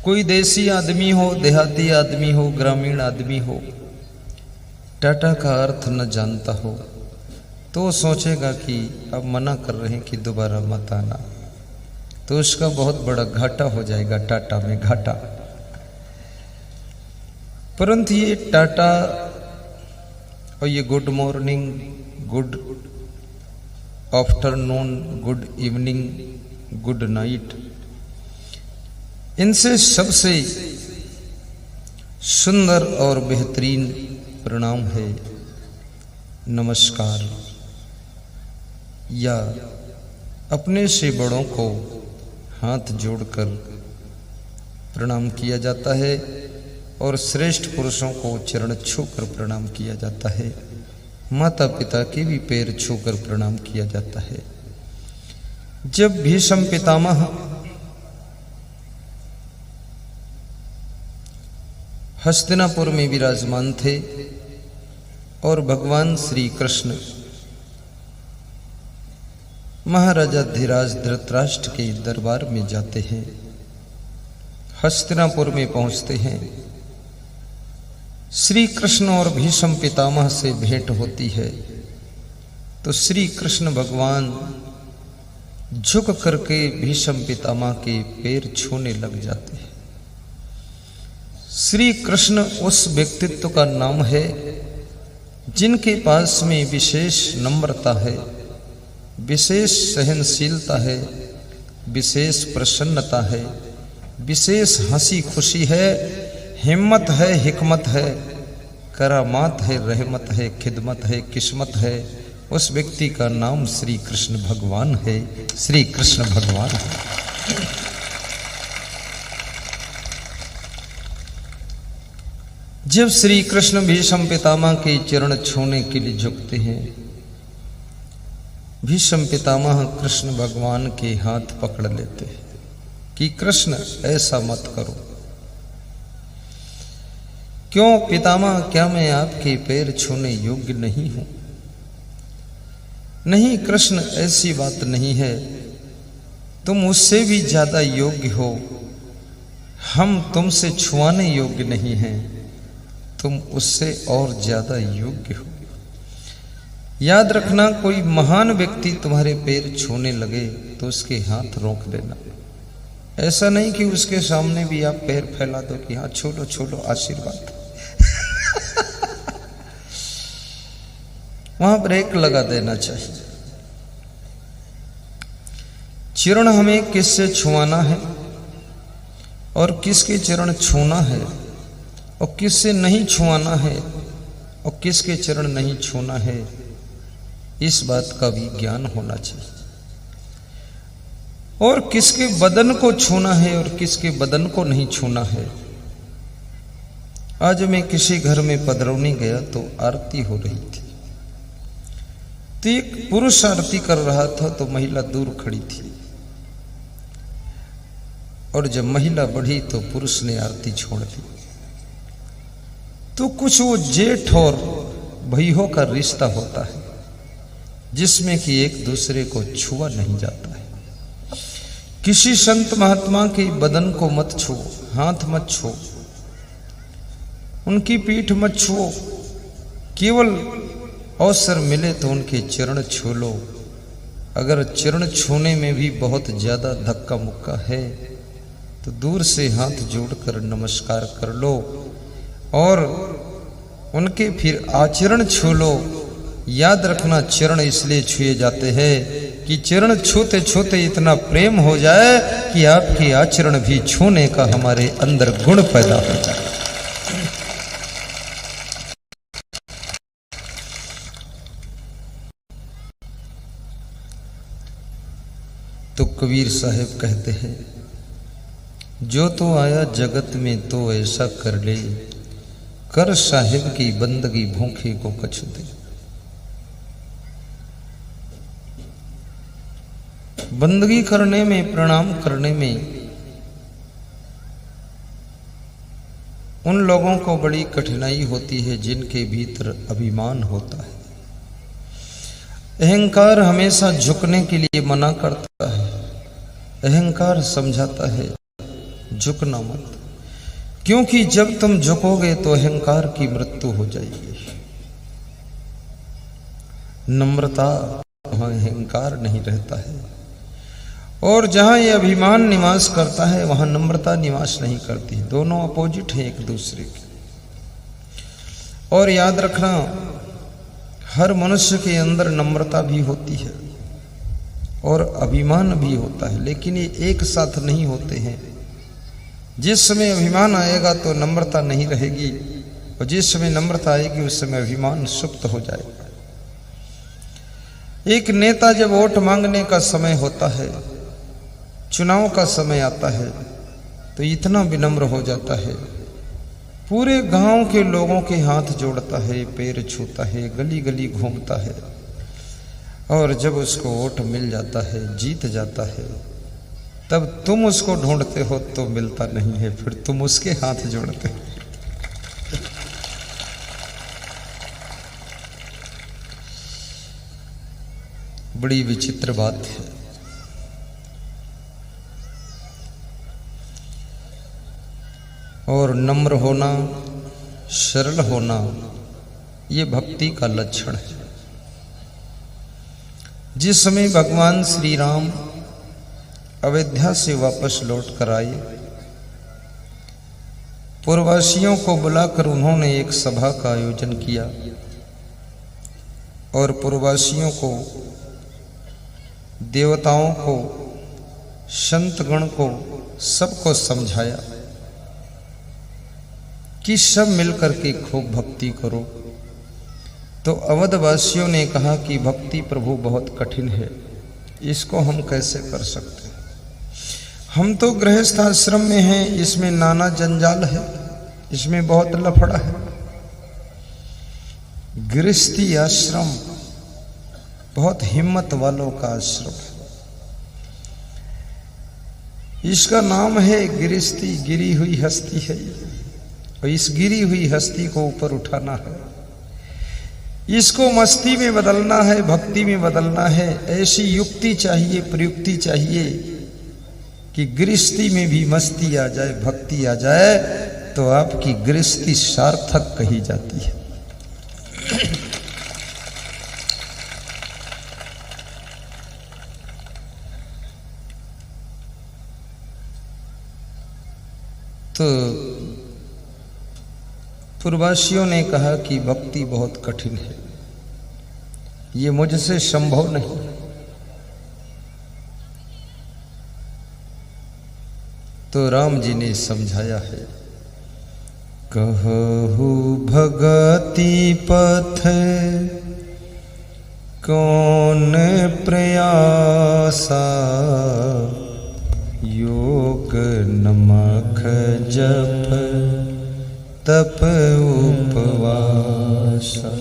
कोई देसी आदमी हो, देहाती आदमी हो, ग्रामीण आदमी हो, टाटा का अर्थ न जानता हो तो सोचेगा कि अब मना कर रहे हैं कि दोबारा मत आना, तो उसका बहुत बड़ा घाटा हो जाएगा, टाटा में घाटा। परंतु ये टाटा और ये good morning, good afternoon, good evening, good night, इनसे सबसे सुंदर और बेहतरीन प्रणाम है नमस्कार, या अपने से बड़ों को हाथ जोड़कर प्रणाम किया जाता है और श्रेष्ठ पुरुषों को चरण छूकर प्रणाम किया जाता है, माता पिता के भी पैर छूकर प्रणाम किया जाता है। जब भीष्म पितामह हस्तिनापुर में विराजमान थे और भगवान श्री कृष्ण महाराजा धीराज धृतराष्ट्र के दरबार में जाते हैं, हस्तिनापुर में पहुंचते हैं, श्री कृष्ण और भीष्म पितामह से भेंट होती है तो श्री कृष्ण भगवान झुक करके भीष्म पितामह के पैर छूने लग जाते हैं। श्री कृष्ण उस व्यक्तित्व का नाम है जिनके पास में विशेष नम्रता है, विशेष सहनशीलता है, विशेष प्रसन्नता है, विशेष हंसी खुशी है, हिम्मत है, हिकमत है, करामात है, रहमत है, खिदमत है, किस्मत है। उस व्यक्ति का नाम श्री कृष्ण भगवान है, श्री कृष्ण भगवान है। जब श्री कृष्ण भीष्म पितामह के चरण छूने के लिए झुकते हैं, भीष्म पितामह कृष्ण भगवान के हाथ पकड़ लेते हैं कि कृष्ण ऐसा मत करो। क्यों पितामह, क्या मैं आपके पैर छूने योग्य नहीं हूं? नहीं कृष्ण, ऐसी बात नहीं है, तुम उससे भी ज्यादा योग्य हो, हम तुमसे छुआने योग्य नहीं हैं, तुम उससे और ज्यादा योग्य हो। याद रखना, कोई महान व्यक्ति तुम्हारे पैर छूने लगे तो उसके हाथ रोक देना। ऐसा नहीं कि उसके सामने भी आप पैर फैला दो कि हाँ छोड़ो छोड़ो आशीर्वाद वहां ब्रेक लगा देना चाहिए। चरण हमें किससे छुआना है और किसके चरण छूना है और किससे नहीं छुआना है और किसके चरण नहीं छूना है, इस बात का भी ज्ञान होना चाहिए। और किसके बदन को छूना है और किसके बदन को नहीं छूना है। आज मैं किसी घर में पधरौनी गया तो आरती हो रही थी, तो एक पुरुष आरती कर रहा था तो महिला दूर खड़ी थी, और जब महिला बढ़ी तो पुरुष ने आरती छोड़ दी। तो कुछ वो जेठ और भाइयों का रिश्ता होता है जिसमें कि एक दूसरे को छुआ नहीं जाता है। किसी संत महात्मा के बदन को मत छुओ, हाथ मत छुओ, उनकी पीठ मत छुओ, केवल अवसर मिले तो उनके चरण छू लो। अगर चरण छूने में भी बहुत ज्यादा धक्का मुक्का है तो दूर से हाथ जोड़कर नमस्कार कर लो और उनके फिर आचरण छू लो। याद रखना, चरण इसलिए छुए जाते हैं कि चरण छूते छूते इतना प्रेम हो जाए कि आपके आचरण भी छूने का हमारे अंदर गुण पैदा हो जाए। तो कबीर साहब कहते हैं, जो तो आया जगत में तो ऐसा कर ले, कर साहिब की बंदगी भूखे को कछु दे। बंदगी करने में, प्रणाम करने में उन लोगों को बड़ी कठिनाई होती है जिनके भीतर अभिमान होता है। अहंकार हमेशा झुकने के लिए मना करता है, अहंकार समझाता है झुकना मत, क्योंकि जब तुम झुकोगे तो अहंकार की मृत्यु हो जाएगी। नम्रता वहां अहंकार नहीं रहता है, और जहां ये अभिमान निवास करता है वहां नम्रता निवास नहीं करती। दोनों अपोजिट हैं एक दूसरे के। और याद रखना, हर मनुष्य के अंदर नम्रता भी होती है और अभिमान भी होता है, लेकिन ये एक साथ नहीं होते हैं। जिस समय अभिमान आएगा तो नम्रता नहीं रहेगी, और जिस समय नम्रता आएगी उस समय अभिमान सुप्त हो जाएगा। एक नेता जब वोट मांगने का समय होता है, चुनाव का समय आता है, तो इतना विनम्र हो जाता है, पूरे गांव के लोगों के हाथ जोड़ता है, पैर छूता है, गली गली घूमता है, और जब उसको वोट मिल जाता है, जीत जाता है, तब तुम उसको ढूंढते हो तो मिलता नहीं है, फिर तुम उसके हाथ जोड़ते हो। बड़ी विचित्र बात है। और नम्र होना, सरल होना, ये भक्ति का लक्षण है। जिस समय भगवान श्री राम अयोध्या से वापस लौट कर आए, पूर्ववासियों को बुलाकर उन्होंने एक सभा का आयोजन किया और पूर्ववासियों को, देवताओं को, संतगण को, सबको समझाया कि सब मिलकर के खूब भक्ति करो। तो अवधवासियों ने कहा कि भक्ति प्रभु बहुत कठिन है, इसको हम कैसे कर सकते हैं? हम तो गृहस्थ आश्रम में हैं, इसमें नाना जंजाल है, इसमें बहुत लफड़ा है। गृहस्थी आश्रम बहुत हिम्मत वालों का आश्रम है। इसका नाम है गृहस्थी, गिरी हुई हस्ती है, और इस गिरी हुई हस्ती को ऊपर उठाना है, इसको मस्ती में बदलना है, भक्ति में बदलना है। ऐसी युक्ति चाहिए, प्रयुक्ति चाहिए कि गृहस्थी में भी मस्ती आ जाए, भक्ति आ जाए, तो आपकी गृहस्थी सार्थक कही जाती है। तो पूर्ववासियों ने कहा कि भक्ति बहुत कठिन है, ये मुझसे संभव नहीं। तो राम जी ने समझाया है, कहु भगति पथ कौन प्रयासा, योग नमक जप तप उपवासा।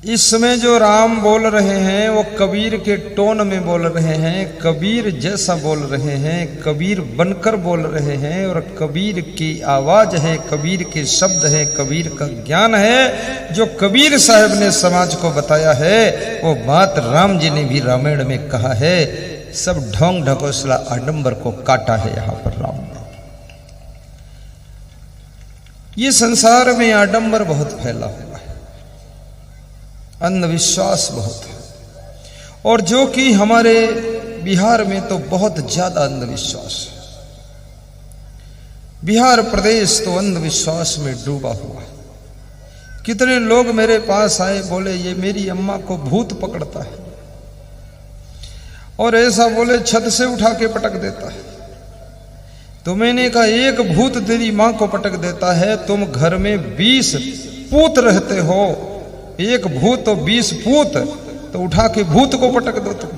इस समय जो राम बोल रहे हैं वो कबीर के टोन में बोल रहे हैं, कबीर जैसा बोल रहे हैं, कबीर बनकर बोल रहे हैं, और कबीर की आवाज है, कबीर के शब्द है, कबीर का ज्ञान है। जो कबीर साहब ने समाज को बताया है वो बात राम जी ने भी रामायण में कहा है। सब ढोंग ढकोसला आडंबर को काटा है यहां पर राम ने। ये संसार में आडंबर बहुत फैला हुआ है, अंधविश्वास बहुत है, और जो कि हमारे बिहार में तो बहुत ज्यादा अंधविश्वास है। बिहार प्रदेश तो अंधविश्वास में डूबा हुआ है। कितने लोग मेरे पास आए, बोले ये मेरी अम्मा को भूत पकड़ता है, और ऐसा बोले छत से उठा के पटक देता है। तो मैंने कहा एक भूत तेरी मां को पटक देता है, तुम घर में 20 पूत रहते हो, एक भूत तो 20 पूत, तो उठा के भूत को पटक दो तुम।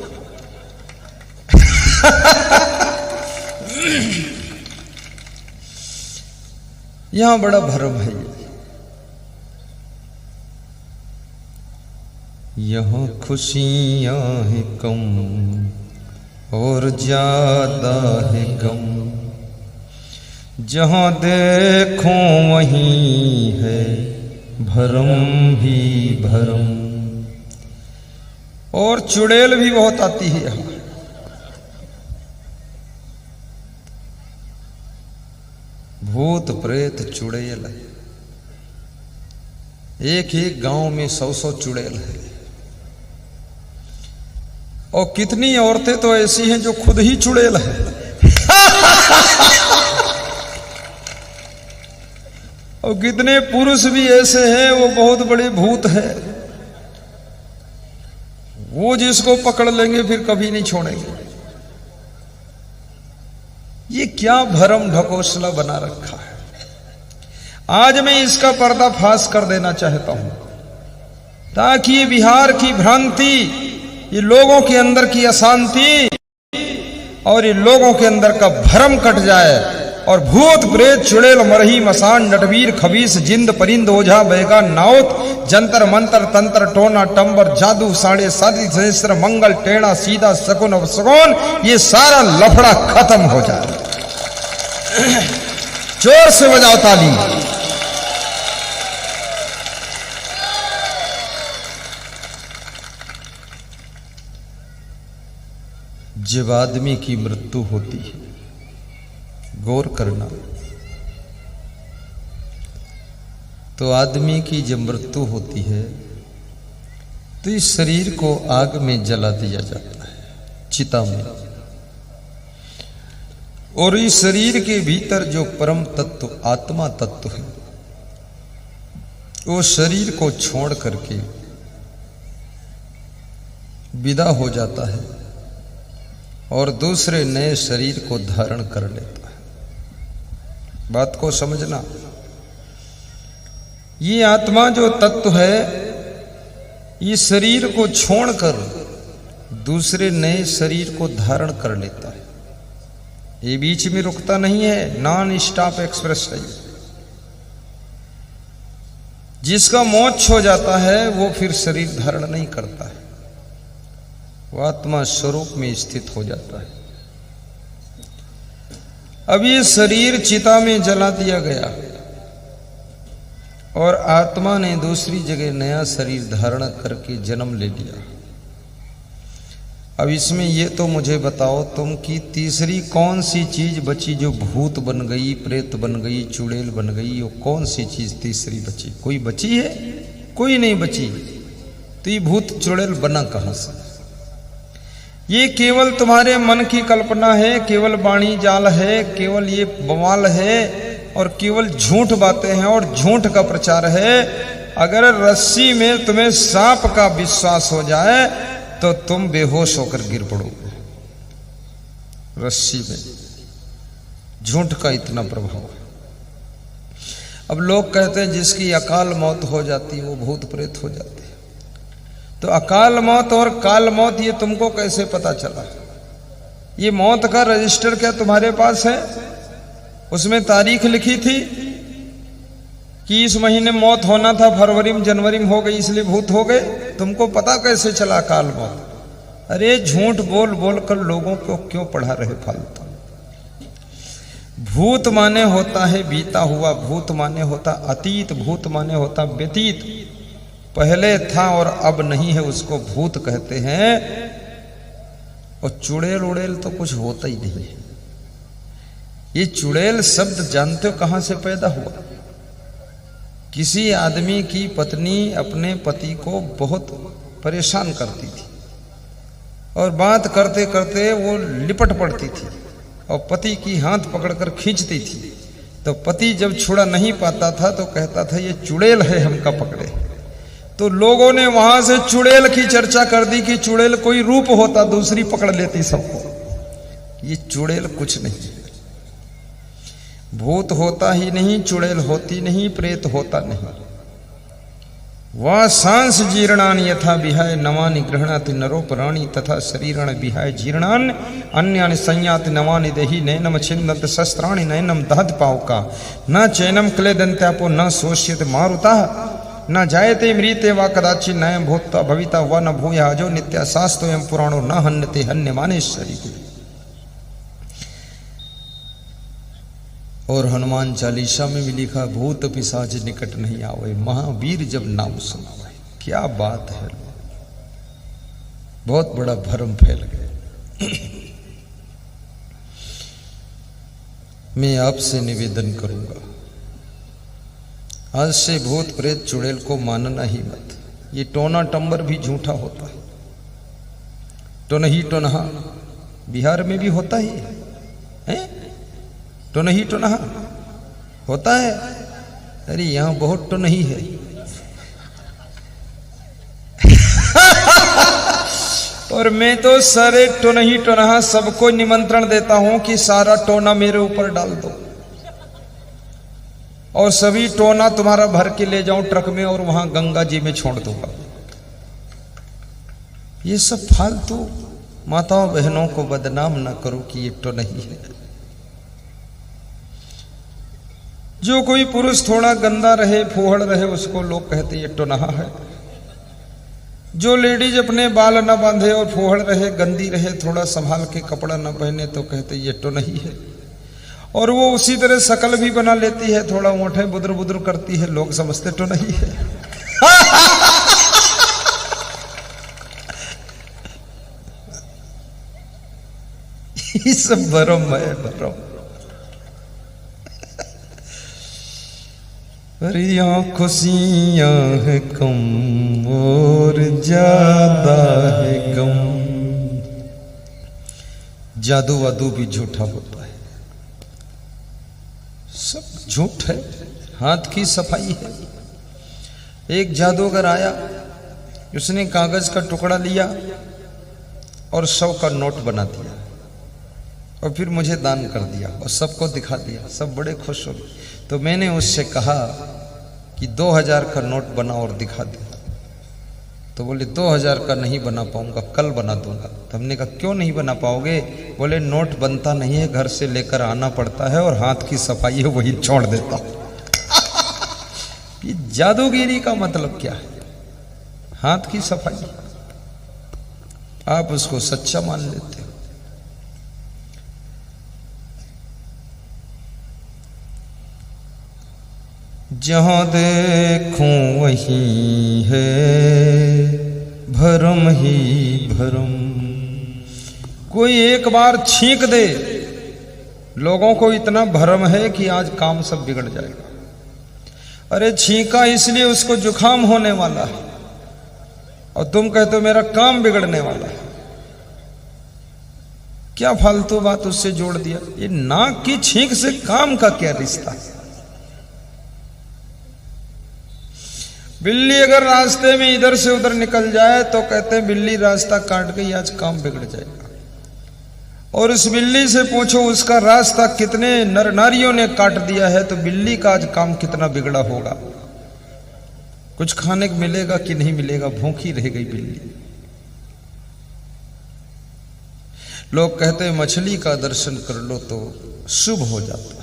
यहां बड़ा भ्रम है। यहाँ खुशियां है कम और ज्यादा है गम, जहां देखो वहीं है भरम ही भरम। और चुड़ैल भी बहुत आती है यहाँ। भूत प्रेत चुड़ैल है। एक एक गांव में 100-100 चुड़ैल है। और कितनी औरतें तो ऐसी हैं जो खुद ही चुड़ैल है। और कितने पुरुष भी ऐसे हैं वो बहुत बड़े भूत हैं। वो जिसको पकड़ लेंगे फिर कभी नहीं छोड़ेंगे। ये क्या भरम ढकोसला बना रखा है। आज मैं इसका पर्दाफाश कर देना चाहता हूं ताकि ये बिहार की भ्रांति, ये लोगों के अंदर की अशांति और ये लोगों के अंदर का भ्रम कट जाए और भूत प्रेत चुड़ैल मरही मसान नटवीर खबीस जिंद परिंद ओझा बैगा नाउत जंतर मंतर तंत्र टोना टंबर जादू साढ़े साधी सहस्त्र मंगल टेढ़ा सीधा सकुन अपसकुन, ये सारा लफड़ा खत्म हो जाए। जोर से बजाओ ताली। जब आदमी की मृत्यु होती है, गौर करना, तो आदमी की जब मृत्यु होती है तो इस शरीर को आग में जला दिया जाता है, चिता में। और इस शरीर के भीतर जो परम तत्व आत्मा तत्व है वो शरीर को छोड़ करके विदा हो जाता है और दूसरे नए शरीर को धारण कर लेता है। बात को समझना, ये आत्मा जो तत्व है ये शरीर को छोड़कर दूसरे नए शरीर को धारण कर लेता है। ये बीच में रुकता नहीं है, नॉन स्टॉप एक्सप्रेस है। जिसका मोक्ष हो जाता है वो फिर शरीर धारण नहीं करता है, वो आत्मा स्वरूप में स्थित हो जाता है। अब ये शरीर चिता में जला दिया गया और आत्मा ने दूसरी जगह नया शरीर धारण करके जन्म ले लिया। अब इसमें ये तो मुझे बताओ तुम कि तीसरी कौन सी चीज बची जो भूत बन गई, प्रेत बन गई, चुड़ैल बन गई? वो कौन सी चीज तीसरी बची? कोई बची है? कोई नहीं बची। तो ये भूत चुड़ैल बना कहां से? ये केवल तुम्हारे मन की कल्पना है, केवल वाणी जाल है, केवल ये बवाल है और केवल झूठ बातें हैं और झूठ का प्रचार है। अगर रस्सी में तुम्हें सांप का विश्वास हो जाए तो तुम बेहोश होकर गिर पड़ोगे। रस्सी में झूठ का इतना प्रभाव है। अब लोग कहते हैं जिसकी अकाल मौत हो जाती वो भूत प्रेत हो जाते हैं। तो अकाल मौत और काल मौत ये तुमको कैसे पता चला? ये मौत का रजिस्टर क्या तुम्हारे पास है? उसमें तारीख लिखी थी कि इस महीने मौत होना था, फरवरी में जनवरी में हो गई इसलिए भूत हो गए? तुमको पता कैसे चला काल मौत? अरे झूठ बोल बोल कर लोगों को क्यों पढ़ा रहे फालतू? भूत माने होता है बीता हुआ, भूत माने होता अतीत, भूत माने होता व्यतीत। पहले था और अब नहीं है, उसको भूत कहते हैं। और चुड़ैल उड़ैल तो कुछ होता ही नहीं है। ये चुड़ैल शब्द जानते हो कहां से पैदा हुआ? किसी आदमी की पत्नी अपने पति को बहुत परेशान करती थी और बात करते करते वो लिपट पड़ती थी और पति की हाथ पकड़कर खींचती थी। तो पति जब छुड़ा नहीं पाता था तो कहता था ये चुड़ैल है हमका पकड़े। तो लोगों ने वहां से चुड़ैल की चर्चा कर दी कि चुड़ैल कोई रूप होता, दूसरी पकड़ लेती सबको। ये चुड़ैल कुछ नहीं, भूत होता ही नहीं, चुड़ैल होती नहीं, प्रेत होता नहीं। वह सांस जीर्णान यथा विहाय नवानि गृह्णाति नरो प्राणी तथा शरीरण विहाय जीर्णान अन्यानि संयाति नवानि देहि नैनम छिन्दन्त शस्त्राणि नैनम दहत पावका न चैनम क्लेदन्त्यापो न शोष्यते मारुता न जायते मृते वा कदाचित् नयं भूत्वा भविता वा न भूया जो नित्या शास्त्रोऽयं पुराणो न हन्यते हन्यमाने शरीरे। और हनुमान चालीसा में भी लिखा भूत पिशाच निकट नहीं आवे, महावीर जब नाम सुनावे। क्या बात है, बहुत बड़ा भ्रम फैल गया। मैं आपसे निवेदन करूंगा, आज से भूत प्रेत चुड़ैल को मानना ही मत। ये टोना टंबर भी झूठा होता है। टोनही टोनहा बिहार में भी होता ही है, टोनही टोनहा होता है। अरे यहां बहुत टोनही है। और मैं तो सारे टोनही टोनहा सबको निमंत्रण देता हूं कि सारा टोना मेरे ऊपर डाल दो और सभी टोना तुम्हारा भर के ले जाऊं ट्रक में और वहां गंगा जी में छोड़ दूंगा। ये सब फालतू माताओं बहनों को बदनाम ना करो कि ये तो नहीं है। जो कोई पुरुष थोड़ा गंदा रहे, फूहड़ रहे, उसको लोग कहते ये तो नहा है। जो लेडीज अपने बाल न बांधे और फूहड़ रहे, गंदी रहे, थोड़ा संभाल के कपड़ा न पहने तो कहते ये तो नहीं है। और वो उसी तरह शकल भी बना लेती है, थोड़ा ओंठे बुदर बुदर करती है, लोग समझते तो नहीं है। ये सब भरम है, भरम। अरे खुशियां है कम और ज्यादा है गम। जादू वादू भी झूठा होता है, सब झूठ है। हाथ की सफाई है। एक जादूगर आया, उसने कागज का टुकड़ा लिया और 100 का नोट बना दिया और फिर मुझे दान कर दिया और सबको दिखा दिया। सब बड़े खुश हो गए। तो मैंने उससे कहा कि 2000 का नोट बना और दिखा दे। तो बोले 2000 का नहीं बना पाऊंगा, कल बना दूंगा। तो हमने कहा क्यों नहीं बना पाओगे? बोले नोट बनता नहीं है, घर से लेकर आना पड़ता है और हाथ की सफाई है वही छोड़ देता हूं। ये जादूगिरी का मतलब क्या है? हाथ की सफाई। आप उसको सच्चा मान लेते हो। जहां देखूं वहीं है भरम ही भरम। कोई एक बार छींक दे, लोगों को इतना भरम है कि आज काम सब बिगड़ जाएगा। अरे छींका इसलिए उसको जुकाम होने वाला है और तुम कहते हो मेरा काम बिगड़ने वाला है। क्या फालतू बात उससे जोड़ दिया। ये नाक की छींक से काम का क्या रिश्ता है? बिल्ली अगर रास्ते में इधर से उधर निकल जाए तो कहते हैं बिल्ली रास्ता काट गई, आज काम बिगड़ जाएगा। और उस बिल्ली से पूछो उसका रास्ता कितने नर नारियों ने काट दिया है तो बिल्ली का आज काम कितना बिगड़ा होगा। कुछ खाने को मिलेगा कि नहीं मिलेगा, भूखी रह गई बिल्ली। लोग कहते हैं मछली का दर्शन कर लो तो शुभ हो जाता है।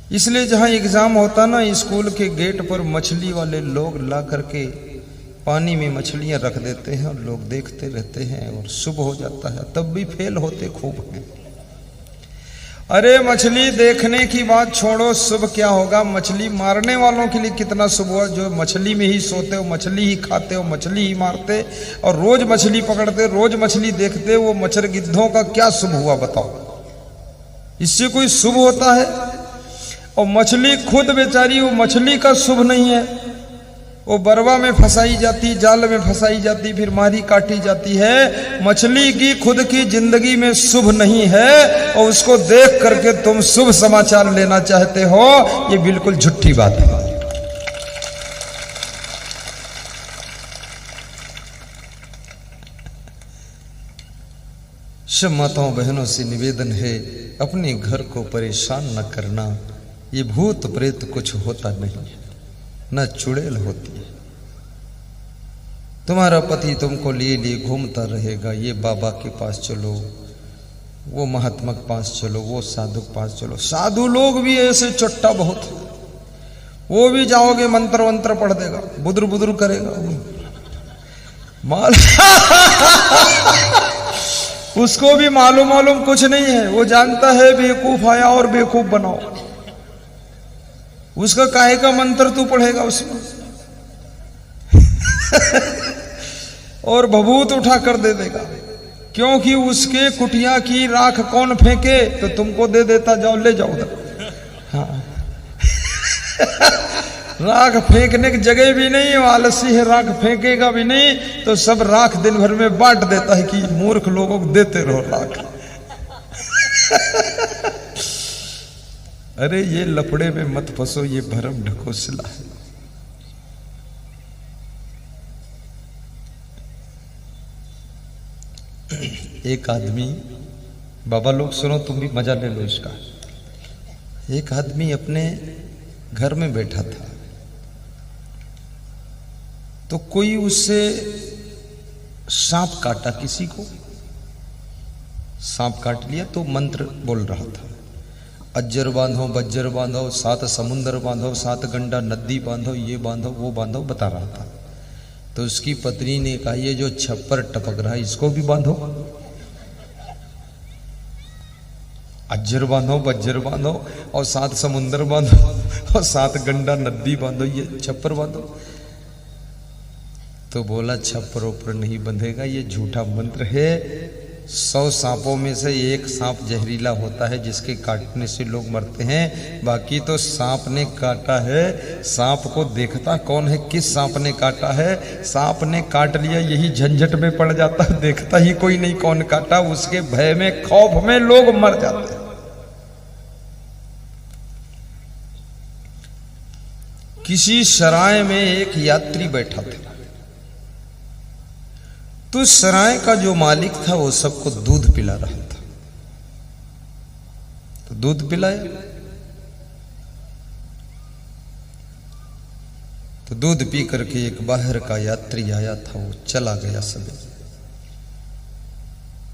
इसलिए जहां एग्जाम होता ना, स्कूल के गेट पर मछली वाले लोग ला करके पानी में मछलियां रख देते हैं और लोग देखते रहते हैं और शुभ हो जाता है। तब भी फेल होते खूब हैं। अरे मछली देखने की बात छोड़ो, शुभ क्या होगा? मछली मारने वालों के लिए कितना शुभ हुआ, जो मछली में ही सोते हो, मछली ही खाते हो, मछली ही मारते और रोज मछली पकड़ते, रोज मछली देखते, वो मच्छर गिद्धों का क्या शुभ हुआ बताओ? इससे कोई शुभ होता है? और मछली खुद बेचारी, वो मछली का शुभ नहीं है। वो बरवा में फंसाई जाती, जाल में फंसाई जाती, फिर मारी काटी जाती है। मछली की खुद की जिंदगी में शुभ नहीं है और उसको देख करके तुम शुभ समाचार लेना चाहते हो, ये बिल्कुल झूठी बात है। सब माताओं बहनों से निवेदन है, अपने घर को परेशान न करना। ये भूत प्रेत कुछ होता नहीं है, न चुड़ैल होती है। तुम्हारा पति तुमको लिए लिए घूमता रहेगा, ये बाबा के पास चलो, वो महात्मा के पास चलो, वो साधु के पास चलो। साधु लोग भी ऐसे चट्टा बहुत है, वो भी जाओगे मंत्र वंत्र पढ़ देगा, बुदर बुदर करेगा माल। उसको भी मालूम कुछ नहीं है, वो जानता है बेवकूफ आया और बेवकूफ बनाओ। उसका काहे का मंत्र तू पढ़ेगा उसमें? और भभूत उठा कर दे देगा क्योंकि उसके कुटिया की राख कौन फेंके, तो तुमको दे देता, जाओ ले जाओ उधर। हाँ राख फेंकने की जगह भी नहीं, आलसी है, राख फेंकेगा भी नहीं, तो सब राख दिन भर में बांट देता है कि मूर्ख लोगों को देते रहो राख। अरे ये लफड़े में मत फंसो, ये भरम ढकोसला है। एक आदमी, बाबा लोग सुनो, तुम भी मजा ले लो इसका। एक आदमी अपने घर में बैठा था, तो कोई उससे सांप काटा, किसी को सांप काट लिया, तो मंत्र बोल रहा था, अज्जर बांधो, बज्जर बांधो, 7 समुंदर बांधो, 7 गंडा नदी बांधो, ये बांधो वो बांधो बता रहा था। तो उसकी पत्नी ने कहा, ये जो छप्पर टपक रहा है इसको भी बांधो, अज्जर बांधो, बज्जर बांधो, और 7 समुंदर बांधो, और 7 गंडा नदी बांधो, ये छप्पर बांधो। तो बोला, छप्पर ऊपर नहीं बंधेगा, ये झूठा मंत्र है। 100 सांपों में से एक सांप जहरीला होता है, जिसके काटने से लोग मरते हैं, बाकी तो सांप ने काटा है। सांप को देखता कौन है, किस सांप ने काटा है, सांप ने काट लिया यही झंझट में पड़ जाता, देखता ही कोई नहीं कौन काटा, उसके भय में, खौफ में लोग मर जाते हैं। किसी सराय में एक यात्री बैठा था, तो सराय का जो मालिक था वो सबको दूध पिला रहा था। तो दूध पिलाया, तो दूध पी करके एक बाहर का यात्री आया था, वो चला गया सब,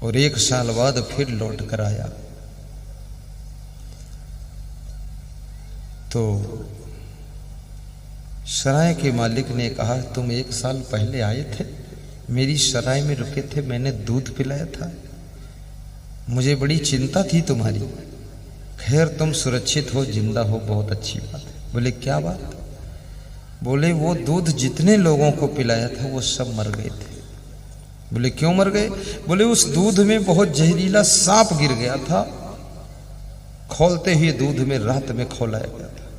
और 1 साल बाद फिर लौट कर आया। तो सराय के मालिक ने कहा, तुम 1 साल पहले आए थे, मेरी सराय में रुके थे, मैंने दूध पिलाया था, मुझे बड़ी चिंता थी तुम्हारी, खैर तुम सुरक्षित हो, जिंदा हो, बहुत अच्छी बात है। बोले क्या बात? बोले वो दूध जितने लोगों को पिलाया था वो सब मर गए थे। बोले क्यों मर गए? बोले उस दूध में बहुत जहरीला सांप गिर गया था, खोलते हुए दूध में रात में खोलाया गया था,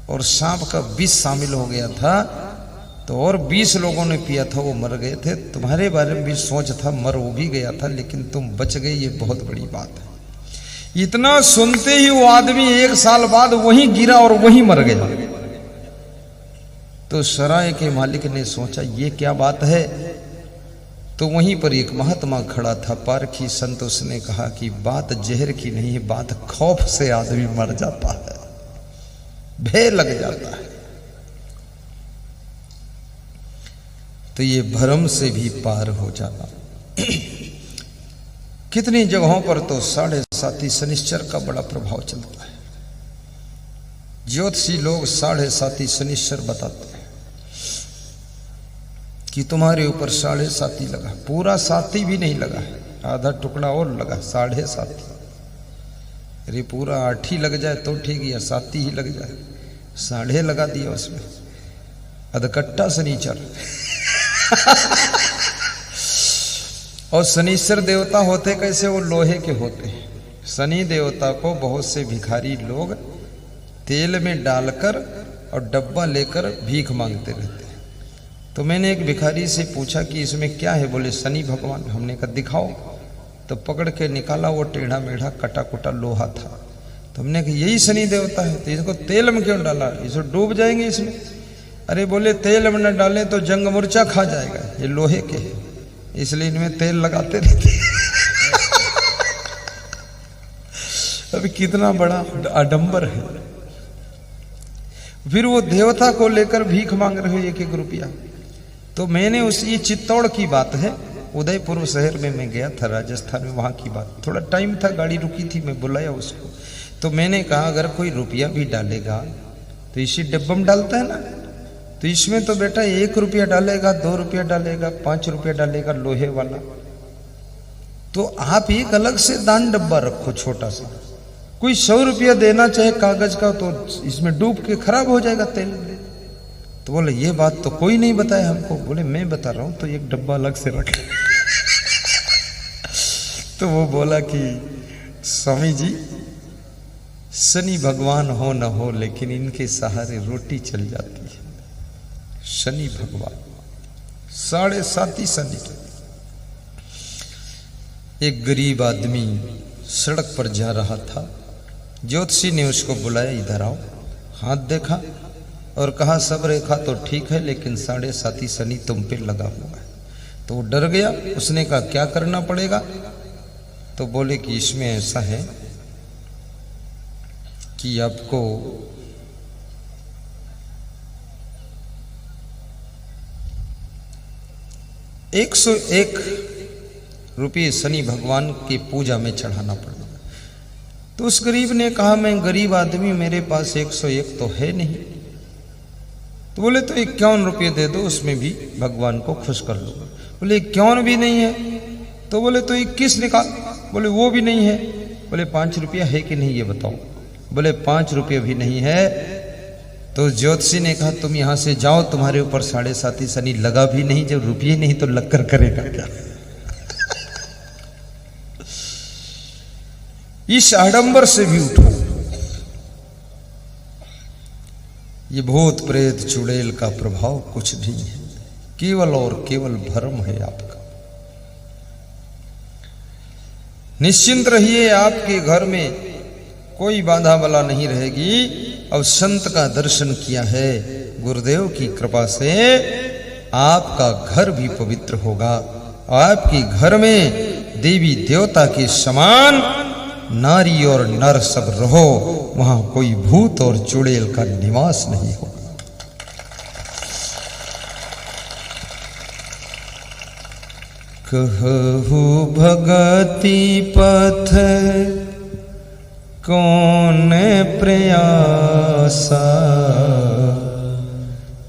और सांप का विष शामिल हो गया था, तो और 20 लोगों ने पिया था, वो मर गए थे। तुम्हारे बारे में भी सोच था, मर वो भी गया था, लेकिन तुम बच गए, ये बहुत बड़ी बात है। इतना सुनते ही वो आदमी 1 साल बाद वहीं गिरा और वहीं मर गया। तो सराय के मालिक ने सोचा ये क्या बात है, तो वहीं पर एक महात्मा खड़ा था, पारखी संत, उसने कहा कि बात जहर की नहीं है, बात खौफ से आदमी मर जाता है, भय लग जाता है। तो ये भ्रम से भी पार हो जाना। कितनी जगहों पर तो 7.5 शनिश्चर का बड़ा प्रभाव चलता है। ज्योतिषी लोग 7.5 शनिश्चर बताते हैं कि तुम्हारे ऊपर 7.5 लगा, पूरा 7 भी नहीं लगा है, आधा टुकड़ा और लगा, 7.5। अरे पूरा 8 ही लग जाए तो ठीक, या 7 ही लग जाए, 7.5 लगा दिया उसमें, अधकट्टा शनिचर। और शनिश्चर देवता होते कैसे? वो लोहे के होते हैं। शनि देवता को बहुत से भिखारी लोग तेल में डालकर और डब्बा लेकर भीख मांगते रहते हैं। तो मैंने एक भिखारी से पूछा कि इसमें क्या है? बोले शनि भगवान। हमने कहा दिखाओ, तो पकड़ के निकाला, वो टेढ़ा मेढ़ा कटा कुटा लोहा था। तो हमने कहा यही शनि देवता है, तो इसको तेल में क्यों डाला, इसको डूब जाएंगे इसमें। अरे बोले तेल में न डालें तो जंग मुर्चा खा जाएगा, ये लोहे के है, इसलिए इनमें तेल लगाते रहते। अभी कितना बड़ा आडंबर है। फिर वो देवता को लेकर भीख मांग रहे हो 1-1 रुपया। तो मैंने ये चित्तौड़ की बात है, उदयपुर शहर में मैं गया था राजस्थान में, वहाँ की बात, थोड़ा टाइम था, गाड़ी रुकी थी, मैं बुलाया उसको। तो मैंने कहा अगर कोई रुपया भी डालेगा तो इसी डब्बे में डालता है ना, तो इसमें तो बेटा 1 रुपया डालेगा, 2 रुपया डालेगा, 5 रुपया डालेगा लोहे वाला, तो आप एक अलग से दान डब्बा रखो छोटा सा। कोई 100 रुपया देना चाहे कागज का, तो इसमें डूब के खराब हो जाएगा तेल। तो बोले ये बात तो कोई नहीं बताया हमको। बोले मैं बता रहा हूं, तो एक डब्बा अलग से रख। तो वो बोला कि स्वामी जी, शनि भगवान हो न हो लेकिन इनके सहारे रोटी चल जाती है। शनि भगवान 7.5 शनि। एक गरीब आदमी सड़क पर जा रहा था। ज्योतिषी ने उसको बुलाया, इधर आओ। हाथ देखा और कहा सब रेखा तो ठीक है लेकिन 7.5 शनि तुम पे लगा हुआ है। तो वो डर गया। उसने कहा क्या करना पड़ेगा? तो बोले कि इसमें ऐसा है कि आपको ₹101 शनि भगवान की पूजा में चढ़ाना पड़ेगा। तो उस गरीब ने कहा मैं गरीब आदमी, मेरे पास 101 तो है नहीं। तो बोले तो ₹51 दे दो, उसमें भी भगवान को खुश कर लो। बोले 51 भी नहीं है। तो बोले तो 21 निकाल। बोले वो भी नहीं है। बोले ₹5 है कि नहीं ये बताओ। बोले ₹5 भी नहीं है। तो ज्योतिषी ने कहा तुम यहां से जाओ, तुम्हारे ऊपर 7.5 शनि लगा भी नहीं, जब रुपये नहीं तो लग कर करेगा क्या? इस आडंबर से भी उठो। ये भूत प्रेत चुड़ैल का प्रभाव कुछ नहीं है, केवल और केवल भ्रम है आपका। निश्चिंत रहिए, आपके घर में कोई बाधा बला नहीं रहेगी। अब संत का दर्शन किया है गुरुदेव की कृपा से, आपका घर भी पवित्र होगा। आपके घर में देवी देवता के समान नारी और नर सब रहो, वहां कोई भूत और चुड़ैल का निवास नहीं होगा। कहु भगति पथ कौन प्रयासा,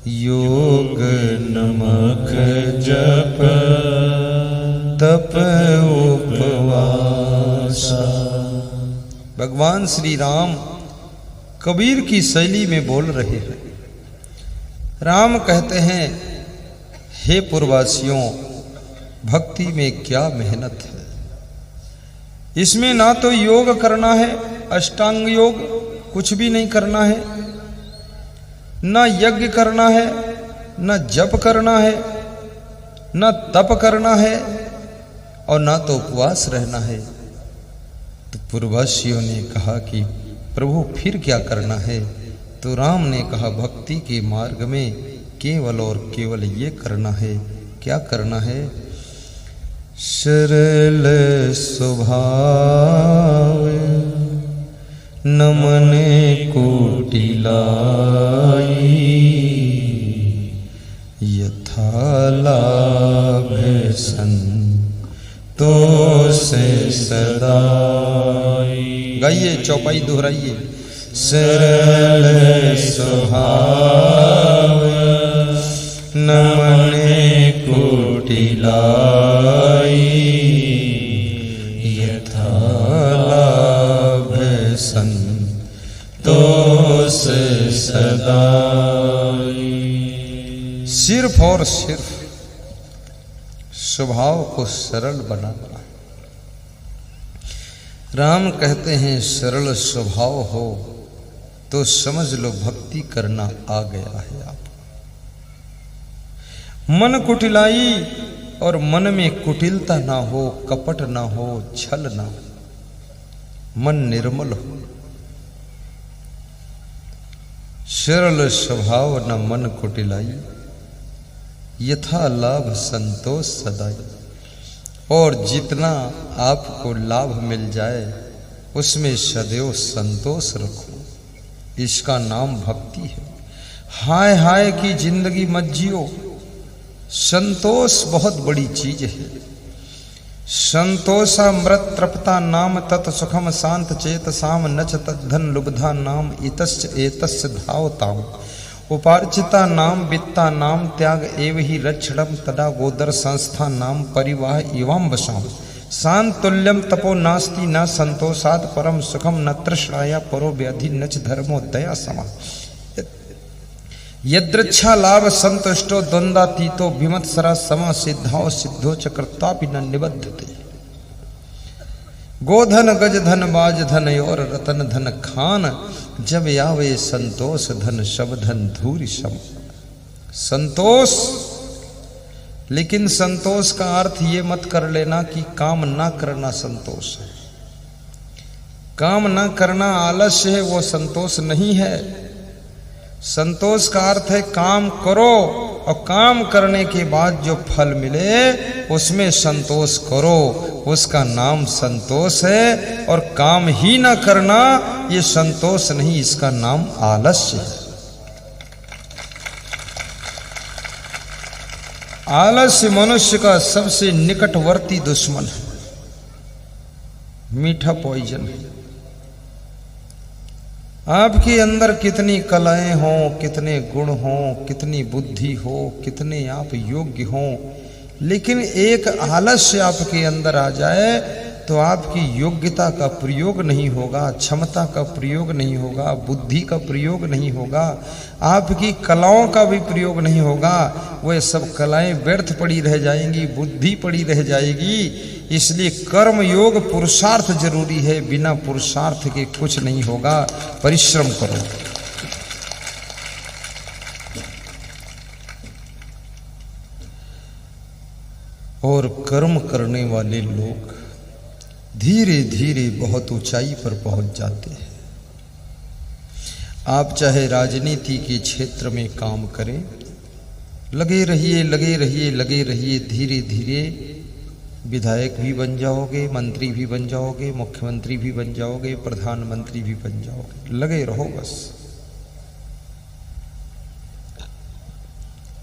योग नमक जप तप उपवासा। भगवान श्री राम कबीर की शैली में बोल रहे हैं। राम कहते हैं हे पुरवासियों, भक्ति में क्या मेहनत है। इसमें ना तो योग करना है, अष्टांग योग कुछ भी नहीं करना है, ना यज्ञ करना है, ना जप करना है, ना तप करना है और ना तो उपवास रहना है। तो पूर्ववासियों ने कहा कि प्रभु फिर क्या करना है? तो राम ने कहा भक्ति के मार्ग में केवल और केवल ये करना है। क्या करना है? सरल स्वभाव नमन कोटि लाई, यथा लाभ संतोष सदाई। गाइए, चौपाई दोहराइए। सरल स्वभाव नमन कोटि लाई, यथा लाभ संतोष सदाई। सिर्फ और सिर्फ स्वभाव को सरल बनाना। राम कहते हैं सरल स्वभाव हो तो समझ लो भक्ति करना आ गया है आप। मन कुटिलाई और मन में कुटिलता ना हो, कपट ना हो, छल ना हो, मन निर्मल हो। सरल स्वभाव न मन कुटिलाई, यथा लाभ संतोष सदाई। और जितना आपको लाभ मिल जाए उसमें सदैव संतोष रखो। इसका नाम भक्ति है। हाय हाय की जिंदगी मत जियो। संतोष बहुत बड़ी चीज है। संतोषामृत तृप्ता नाम तत् सुखम शांत चेतसाम नच तद्धन लुब्धा नाम इतस्य एतस्य धावताम। उपार्जिता नाम वित्ता नाम त्याग एव ही रक्षणम तदा गोदर संस्था नाम परिवाह एवं वशाम। शांतुल्यम तपो नास्ति न संतोषात् परम सुखम न तृष्णाया परो व्याधि नच धर्मो दया समा। यदृच्छा लाभ संतुष्टो द्वंद्वातीतो विमत्सरा समा सिद्धाओ सिद्धो चक्रतापि न निबद्धते। गोधन गज धन बाज धन और रतन धन खान, जब आवे संतोष धन सब धन धूरि सम। संतोष, लेकिन संतोष का अर्थ ये मत कर लेना कि काम ना करना संतोष है। काम ना करना आलस्य है, वो संतोष नहीं है। संतोष का अर्थ है काम करो और काम करने के बाद जो फल मिले उसमें संतोष करो, उसका नाम संतोष है। और काम ही ना करना ये संतोष नहीं, इसका नाम आलस्य है। आलस्य मनुष्य का सबसे निकटवर्ती दुश्मन है, मीठा पॉइजन है। आपके अंदर कितनी कलाएं हों, कितने गुण हों, कितनी बुद्धि हो, कितने आप योग्य हों, लेकिन एक आलस्य आपके अंदर आ जाए तो आपकी योग्यता का प्रयोग नहीं होगा, क्षमता का प्रयोग नहीं होगा, बुद्धि का प्रयोग नहीं होगा, आपकी कलाओं का भी प्रयोग नहीं होगा। वह सब कलाएं व्यर्थ पड़ी रह जाएंगी, बुद्धि पड़ी रह जाएगी। इसलिए कर्म योग पुरुषार्थ जरूरी है, बिना पुरुषार्थ के कुछ नहीं होगा। परिश्रम करो। और कर्म करने वाले लोग धीरे धीरे बहुत ऊंचाई पर पहुंच जाते हैं। आप चाहे राजनीति के क्षेत्र में काम करें, लगे रहिए लगे रहिए लगे रहिए, धीरे धीरे विधायक भी बन जाओगे, मंत्री भी बन जाओगे, मुख्यमंत्री भी बन जाओगे, प्रधानमंत्री भी बन जाओगे। लगे रहो बस।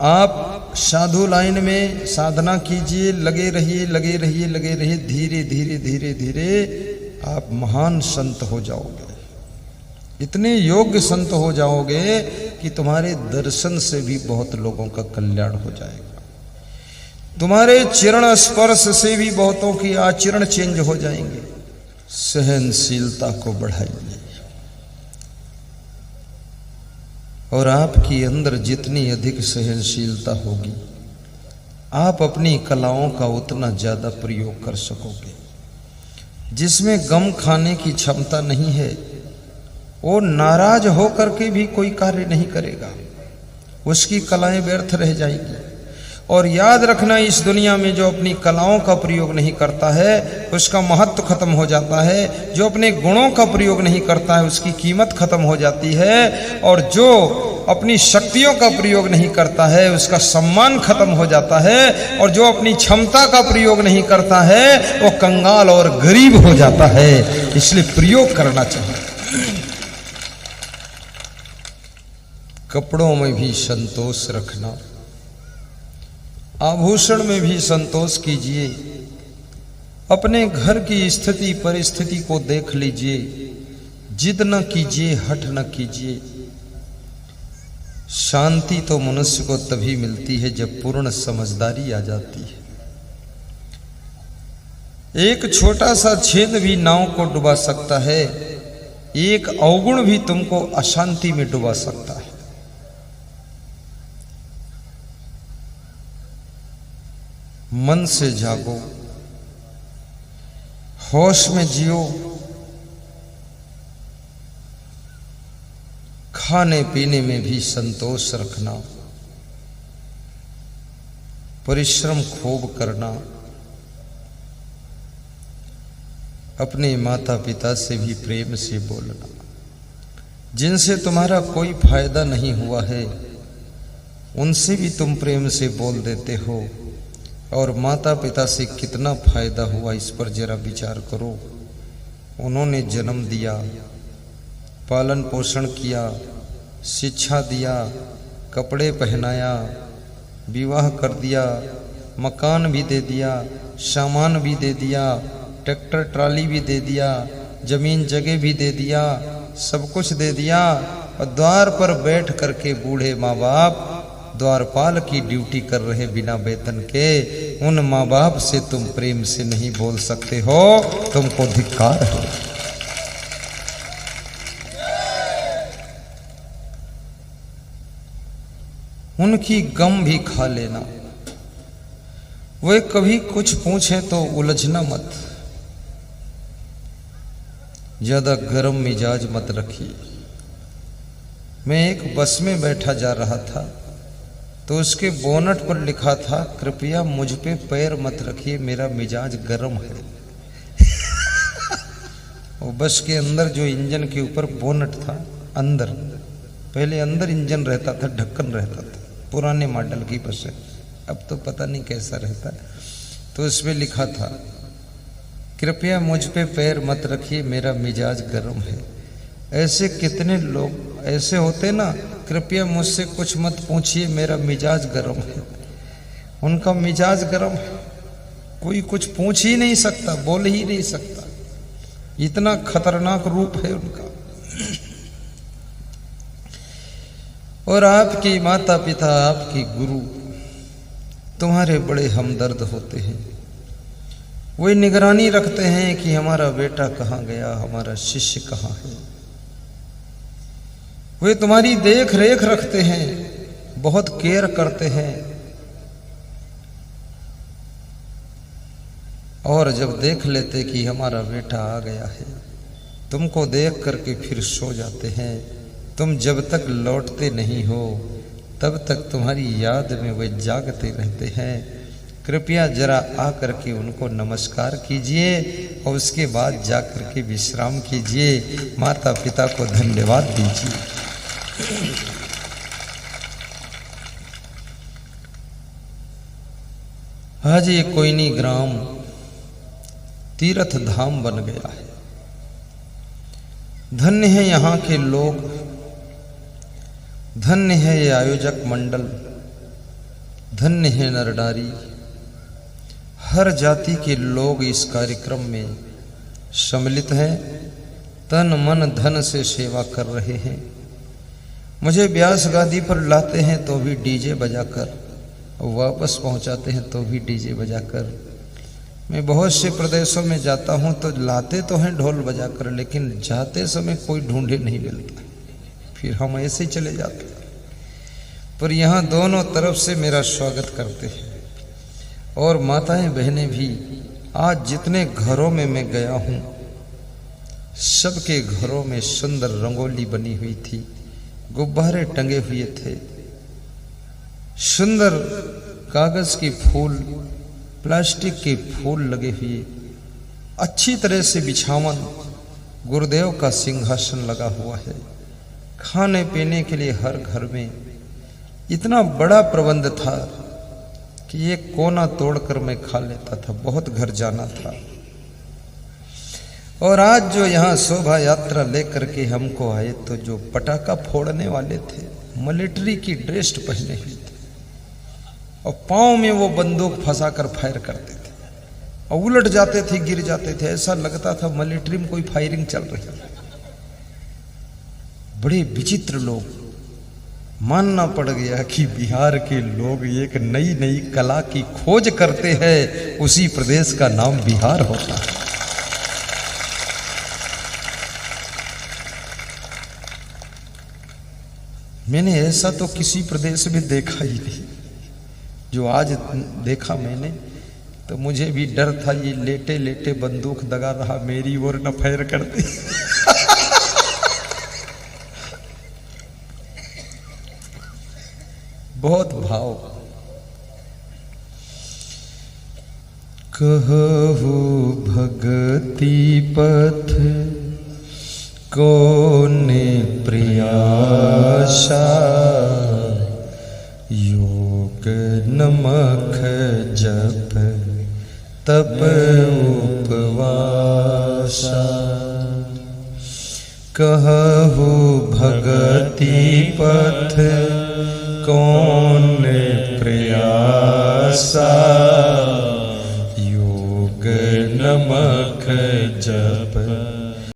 आप साधु लाइन में साधना कीजिए, लगे रहिए लगे रहिए लगे रहिए, धीरे धीरे धीरे धीरे आप महान संत हो जाओगे। इतने योग्य संत हो जाओगे कि तुम्हारे दर्शन से भी बहुत लोगों का कल्याण हो जाएगा। तुम्हारे चरण स्पर्श से भी बहुतों की आचरण चेंज हो जाएंगे। सहनशीलता को बढ़ाइए, और आपके अंदर जितनी अधिक सहनशीलता होगी, आप अपनी कलाओं का उतना ज्यादा प्रयोग कर सकोगे। जिसमें गम खाने की क्षमता नहीं है, वो नाराज होकर के भी कोई कार्य नहीं करेगा, उसकी कलाएं व्यर्थ रह जाएंगी। और याद रखना, इस दुनिया में जो अपनी कलाओं का प्रयोग नहीं करता है उसका महत्व खत्म हो जाता है। जो अपने गुणों का प्रयोग नहीं करता है उसकी कीमत खत्म हो जाती है। और जो अपनी शक्तियों का प्रयोग नहीं करता है उसका सम्मान खत्म हो जाता है। और जो अपनी क्षमता का प्रयोग नहीं करता है वो कंगाल और गरीब हो जाता है। इसलिए प्रयोग करना चाहिए। कपड़ों में भी संतोष रखना, आभूषण में भी संतोष कीजिए। अपने घर की स्थिति परिस्थिति को देख लीजिए, जिद न कीजिए, हठ न कीजिए। शांति तो मनुष्य को तभी मिलती है जब पूर्ण समझदारी आ जाती है। एक छोटा सा छेद भी नाव को डुबा सकता है, एक अवगुण भी तुमको अशांति में डुबा सकता है। मन से जागो, होश में जियो, खाने पीने में भी संतोष रखना, परिश्रम खूब करना, अपने माता पिता से भी प्रेम से बोलना। जिनसे तुम्हारा कोई फायदा नहीं हुआ है उनसे भी तुम प्रेम से बोल देते हो, और माता पिता से कितना फायदा हुआ इस पर जरा विचार करो। उन्होंने जन्म दिया, पालन पोषण किया, शिक्षा दिया, कपड़े पहनाया, विवाह कर दिया, मकान भी दे दिया, सामान भी दे दिया, ट्रैक्टर ट्राली भी दे दिया, जमीन जगह भी दे दिया, सब कुछ दे दिया। और द्वार पर बैठ करके बूढ़े माँ बाप द्वारपाल की ड्यूटी कर रहे बिना वेतन के, उन माँ बाप से तुम प्रेम से नहीं बोल सकते हो, तुमको धिक्कार है। उनकी गम भी खा लेना। वे कभी कुछ पूछे तो उलझना मत। ज्यादा गर्म मिजाज मत रखिए। मैं एक बस में बैठा जा रहा था तो उसके बोनट पर लिखा था, कृपया मुझ पे पैर मत रखिए, मेरा मिजाज गर्म है। वो बस के अंदर जो इंजन के ऊपर बोनट था, अंदर पहले अंदर इंजन रहता था, ढक्कन रहता था, पुराने मॉडल की बस है, अब तो पता नहीं कैसा रहता है। तो उसमें लिखा था, कृपया मुझ पे पैर मत रखिए, मेरा मिजाज गर्म है। ऐसे कितने लोग ऐसे होते ना, कृपया मुझसे कुछ मत पूछिए, मेरा मिजाज गर्म है। उनका मिजाज गर्म है, कोई कुछ पूछ ही नहीं सकता, बोल ही नहीं सकता, इतना खतरनाक रूप है उनका। और आपकी माता पिता, आपकी गुरु तुम्हारे बड़े हमदर्द होते हैं। वे निगरानी रखते हैं कि हमारा बेटा कहाँ गया, हमारा शिष्य कहाँ है। वे तुम्हारी देख रेख रखते हैं, बहुत केयर करते हैं। और जब देख लेते कि हमारा बेटा आ गया है, तुमको देख करके फिर सो जाते हैं। तुम जब तक लौटते नहीं हो तब तक तुम्हारी याद में वे जागते रहते हैं। कृपया जरा आकर के उनको नमस्कार कीजिए और उसके बाद जाकर के विश्राम कीजिए, माता पिता को धन्यवाद दीजिए। आज ये कोयनी ग्राम तीर्थ धाम बन गया है। धन्य है यहाँ के लोग, धन्य है ये आयोजक मंडल, धन्य है नरनारी। हर जाति के लोग इस कार्यक्रम में सम्मिलित हैं, तन मन धन से सेवा कर रहे हैं। मुझे व्यास गादी पर लाते हैं तो भी डीजे बजाकर, वापस पहुंचाते हैं तो भी डीजे बजाकर। मैं बहुत से प्रदेशों में जाता हूं तो लाते तो हैं ढोल बजाकर, लेकिन जाते समय कोई ढूंढे नहीं मिलता, फिर हम ऐसे ही चले जाते हैं। पर यहाँ दोनों तरफ से मेरा स्वागत करते हैं। और माताएं बहनें भी, आज जितने घरों में मैं गया हूँ, सबके घरों में सुंदर रंगोली बनी हुई थी, गुब्बारे टंगे हुए थे, सुंदर कागज के फूल, प्लास्टिक के फूल लगे हुए, अच्छी तरह से बिछावन, गुरुदेव का सिंहासन लगा हुआ है। खाने पीने के लिए हर घर में इतना बड़ा प्रबंध था कि एक कोना तोड़कर मैं खा लेता था, बहुत घर जाना था। और आज जो यहाँ शोभा यात्रा लेकर के हमको आए, तो जो पटाखा फोड़ने वाले थे मिलिट्री की ड्रेस पहने हुए थे और पांव में वो बंदूक फंसाकर फायर करते थे और उलट जाते थे, गिर जाते थे, ऐसा लगता था मिलिट्री में कोई फायरिंग चल रही है। बड़े विचित्र लोग। मानना पड़ गया कि बिहार के लोग एक नई नई कला की खोज करते हैं, उसी प्रदेश का नाम बिहार होता है। मैंने ऐसा तो किसी प्रदेश में देखा ही नहीं। जो आज देखा मैंने, तो मुझे भी डर था, ये लेटे लेटे बंदूक दगा रहा, मेरी ओर न फायर कर दे। बहुत भाव। कहु भगति पथ कोने प्रियासा, योग नमक जप तप उपवासा। कहु भगति पथ कौन